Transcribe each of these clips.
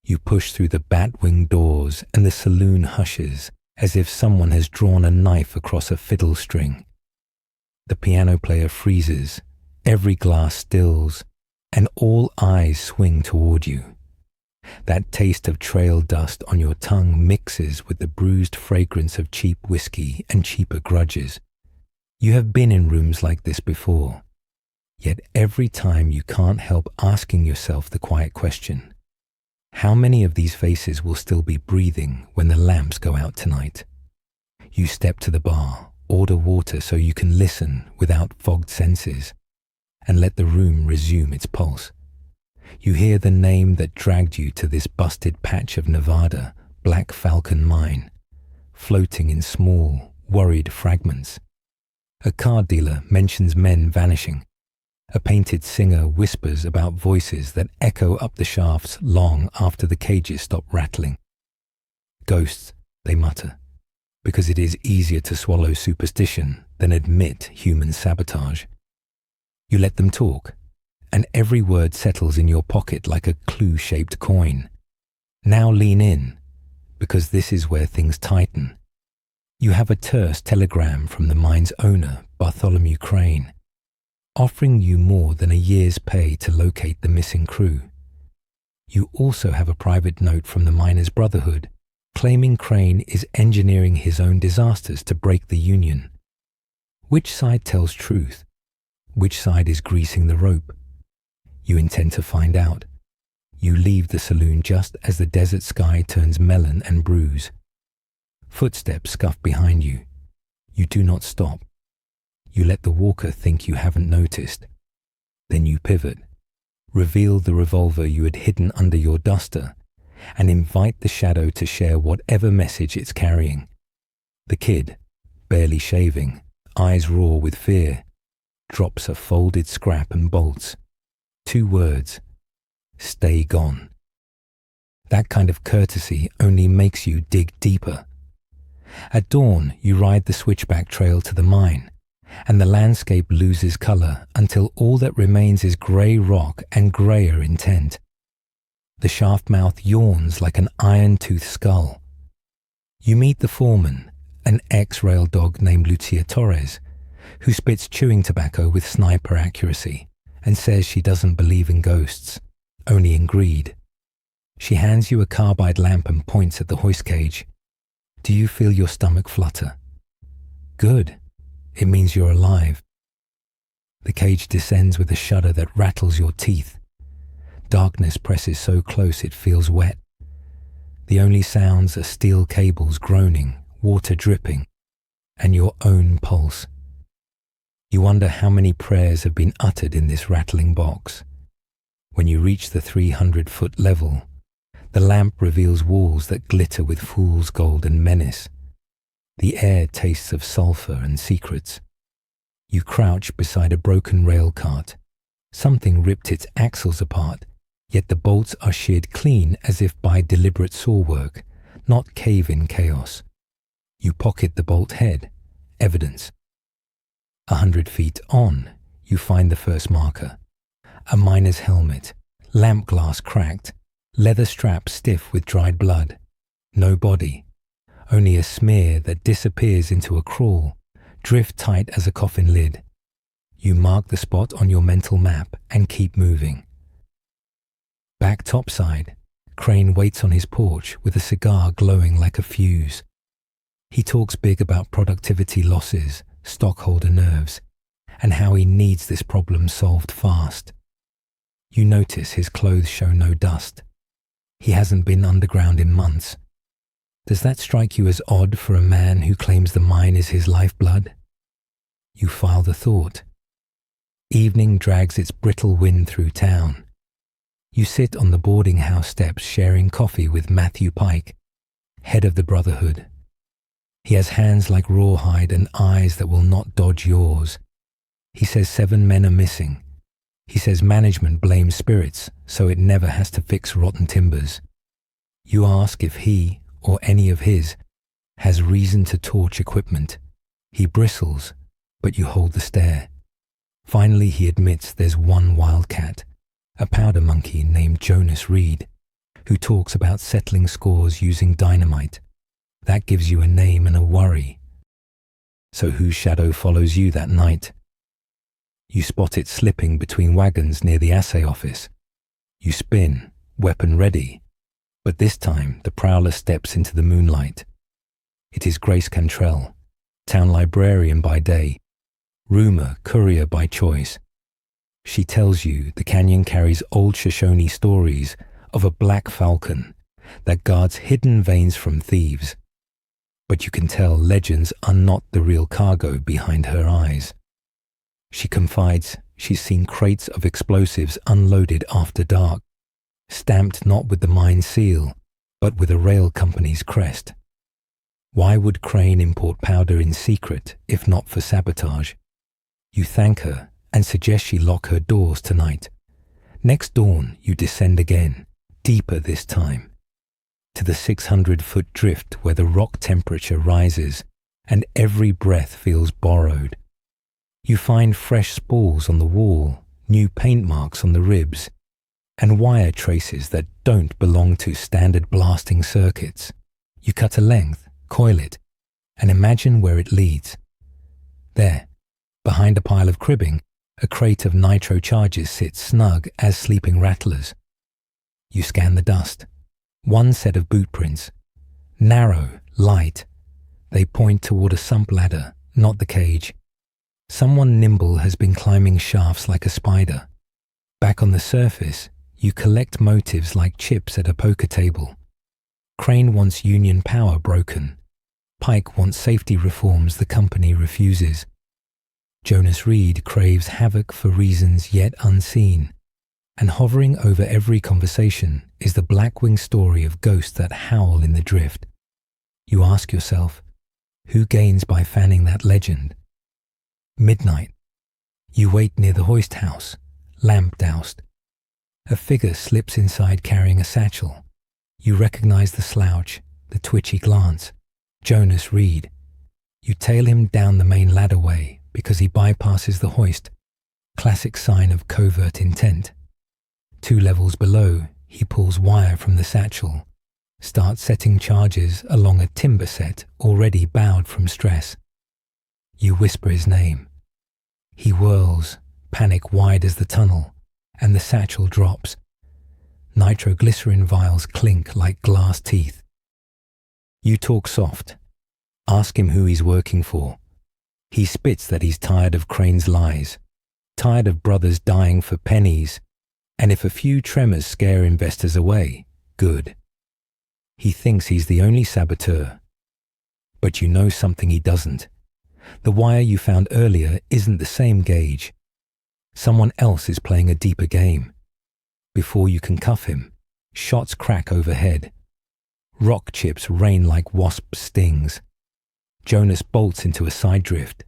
You push through the bat-wing doors and the saloon hushes as if someone has drawn a knife across a fiddle string. The piano player freezes, every glass stills, and all eyes swing toward you. That taste of trail dust on your tongue mixes with the bruised fragrance of cheap whiskey and cheaper grudges. You have been in rooms like this before, yet every time you can't help asking yourself the quiet question: how many of these faces will still be breathing when the lamps go out tonight? You step to the bar, order water so you can listen without fogged senses, and let the room resume its pulse. You hear the name that dragged you to this busted patch of Nevada, Black Falcon Mine, floating in small, worried fragments. A card dealer mentions men vanishing. A painted singer whispers about voices that echo up the shafts long after the cages stop rattling. Ghosts, they mutter, because it is easier to swallow superstition than admit human sabotage. You let them talk, and every word settles in your pocket like a clue-shaped coin. Now lean in, because this is where things tighten. You have a terse telegram from the mine's owner, Bartholomew Crane, offering you more than a year's pay to locate the missing crew. You also have a private note from the Miners' Brotherhood, claiming Crane is engineering his own disasters to break the union. Which side tells truth? Which side is greasing the rope? You intend to find out. You leave the saloon just as the desert sky turns melon and bruise. Footsteps scuff behind you. You do not stop. You let the walker think you haven't noticed. Then you pivot, reveal the revolver you had hidden under your duster, and invite the shadow to share whatever message it's carrying. The kid, barely shaving, eyes raw with fear, drops a folded scrap and bolts. 2 words: stay gone. That kind of courtesy only makes you dig deeper. At dawn, you ride the switchback trail to the mine, and the landscape loses color until all that remains is gray rock and grayer intent. The shaft mouth yawns like an iron-toothed skull. You meet the foreman, an ex-rail dog named Lucia Torres, who spits chewing tobacco with sniper accuracy and says she doesn't believe in ghosts, only in greed. She hands you a carbide lamp and points at the hoist cage. Do you feel your stomach flutter? Good. It means you're alive. The cage descends with a shudder that rattles your teeth. Darkness presses so close it feels wet. The only sounds are steel cables groaning, water dripping, and your own pulse. You wonder how many prayers have been uttered in this rattling box. When you reach the 300-foot level, the lamp reveals walls that glitter with fool's gold and menace. The air tastes of sulfur and secrets. You crouch beside a broken rail cart. Something ripped its axles apart, yet the bolts are sheared clean as if by deliberate sawwork, not cave-in chaos. You pocket the bolt head, evidence. 100 feet on, you find the first marker. A miner's helmet, lamp glass cracked, leather strap stiff with dried blood. No body, only a smear that disappears into a crawl, drift tight as a coffin lid. You mark the spot on your mental map and keep moving. Back topside, Crane waits on his porch with a cigar glowing like a fuse. He talks big about productivity losses, stockholder nerves, and how he needs this problem solved fast. You notice his clothes show no dust. He hasn't been underground in months. Does that strike you as odd for a man who claims the mine is his lifeblood? You file the thought. Evening drags its brittle wind through town. You sit on the boarding house steps sharing coffee with Matthew Pike, head of the Brotherhood. He has hands like rawhide and eyes that will not dodge yours. He says 7 men are missing. He says management blames spirits, so it never has to fix rotten timbers. You ask if he, or any of his, has reason to torch equipment. He bristles, but you hold the stare. Finally, he admits there's one wildcat, a powder monkey named Jonas Reed, who talks about settling scores using dynamite. That gives you a name and a worry. So whose shadow follows you that night? You spot it slipping between wagons near the assay office. You spin, weapon ready, but this time the prowler steps into the moonlight. It is Grace Cantrell, town librarian by day, rumor courier by choice. She tells you the canyon carries old Shoshone stories of a Black Falcon that guards hidden veins from thieves. But you can tell legends are not the real cargo behind her eyes. She confides she's seen crates of explosives unloaded after dark, stamped not with the mine seal, but with a rail company's crest. Why would Crane import powder in secret if not for sabotage? You thank her and suggest she lock her doors tonight. Next dawn, you descend again, deeper this time, to the 600-foot drift where the rock temperature rises and every breath feels borrowed. You find fresh spalls on the wall, new paint marks on the ribs, and wire traces that don't belong to standard blasting circuits. You cut a length, coil it, and imagine where it leads. There, behind a pile of cribbing, a crate of nitro charges sits snug as sleeping rattlers. You scan the dust. One set of boot prints. Narrow, light. They point toward a sump ladder, not the cage. Someone nimble has been climbing shafts like a spider. Back on the surface, you collect motives like chips at a poker table. Crane wants union power broken. Pike wants safety reforms the company refuses. Jonas Reed craves havoc for reasons yet unseen. And hovering over every conversation is the Blackwing story of ghosts that howl in the drift. You ask yourself, who gains by fanning that legend? Midnight. You wait near the hoist house, lamp doused. A figure slips inside carrying a satchel. You recognize the slouch, the twitchy glance. Jonas Reed. You tail him down the main ladderway because he bypasses the hoist. Classic sign of covert intent. 2 levels below, he pulls wire from the satchel, starts setting charges along a timber set already bowed from stress. You whisper his name. He whirls, panic wide as the tunnel, and the satchel drops. Nitroglycerin vials clink like glass teeth. You talk soft. Ask him who he's working for. He spits that he's tired of Crane's lies, tired of brothers dying for pennies, and if a few tremors scare investors away, good. He thinks he's the only saboteur. But you know something he doesn't. The wire you found earlier isn't the same gauge. Someone else is playing a deeper game. Before you can cuff him, shots crack overhead. Rock chips rain like wasp stings. Jonas bolts into a side drift.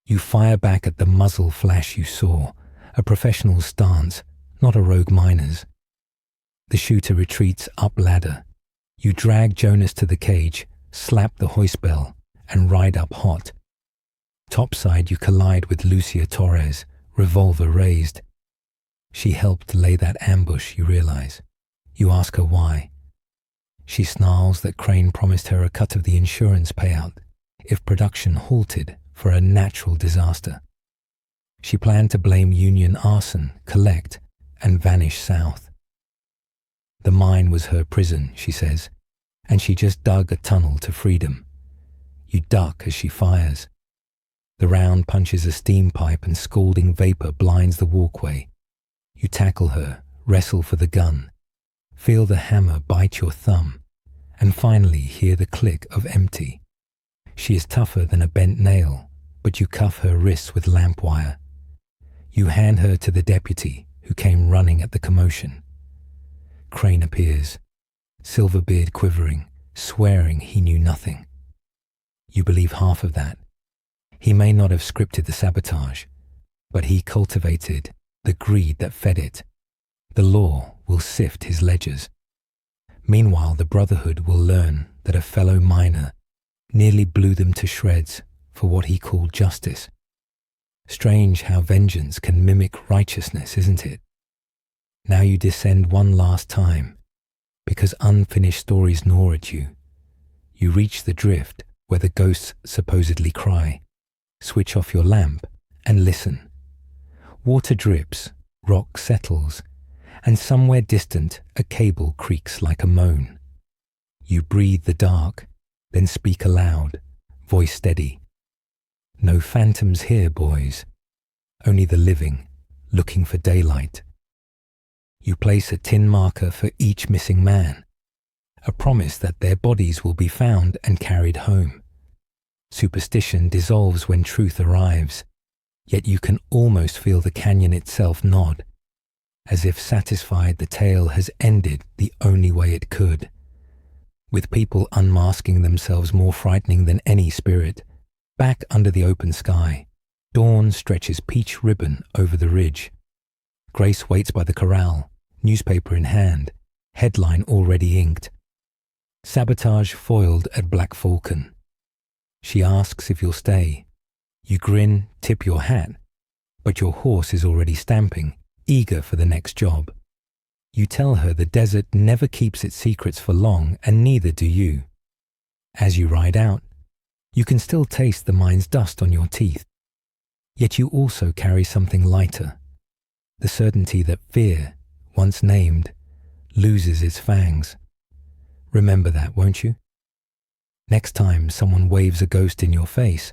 You fire back at the muzzle flash you saw, a professional stance, not a rogue miner's. The shooter retreats up ladder. You drag Jonas to the cage, slap the hoist bell, and ride up hot. Topside you collide with Lucia Torres, revolver raised. She helped lay that ambush, you realize. You ask her why. She snarls that Crane promised her a cut of the insurance payout if production halted for a natural disaster. She planned to blame Union arson, collect, and vanish south. The mine was her prison, she says, and she just dug a tunnel to freedom. You duck as she fires. The round punches a steam pipe and scalding vapor blinds the walkway. You tackle her, wrestle for the gun, feel the hammer bite your thumb, and finally hear the click of empty. She is tougher than a bent nail, but you cuff her wrists with lamp wire. You hand her to the deputy, who came running at the commotion. Crane appears, Silverbeard quivering, swearing he knew nothing. You believe half of that. He may not have scripted the sabotage, but he cultivated the greed that fed it. The law will sift his ledgers. Meanwhile, the Brotherhood will learn that a fellow miner nearly blew them to shreds for what he called justice. Strange how vengeance can mimic righteousness, isn't it? Now you descend one last time, because unfinished stories gnaw at you. You reach the drift where the ghosts supposedly cry, switch off your lamp, and listen. Water drips, rock settles, and somewhere distant a cable creaks like a moan. You breathe the dark, then speak aloud, voice steady. No phantoms here, boys. Only the living, looking for daylight. You place a tin marker for each missing man, a promise that their bodies will be found and carried home. Superstition dissolves when truth arrives, yet you can almost feel the canyon itself nod, as if satisfied the tale has ended the only way it could. With people unmasking themselves more frightening than any spirit, back under the open sky, dawn stretches peach ribbon over the ridge. Grace waits by the corral, newspaper in hand, headline already inked. Sabotage foiled at Black Falcon. She asks if you'll stay. You grin, tip your hat, but your horse is already stamping, eager for the next job. You tell her the desert never keeps its secrets for long, and neither do you. As you ride out, you can still taste the mine's dust on your teeth. Yet you also carry something lighter, the certainty that fear, once named, loses its fangs. Remember that, won't you? Next time someone waves a ghost in your face,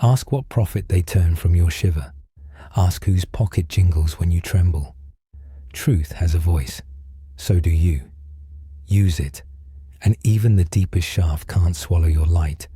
ask what profit they turn from your shiver. Ask whose pocket jingles when you tremble. Truth has a voice, so do you. Use it, and even the deepest shaft can't swallow your light.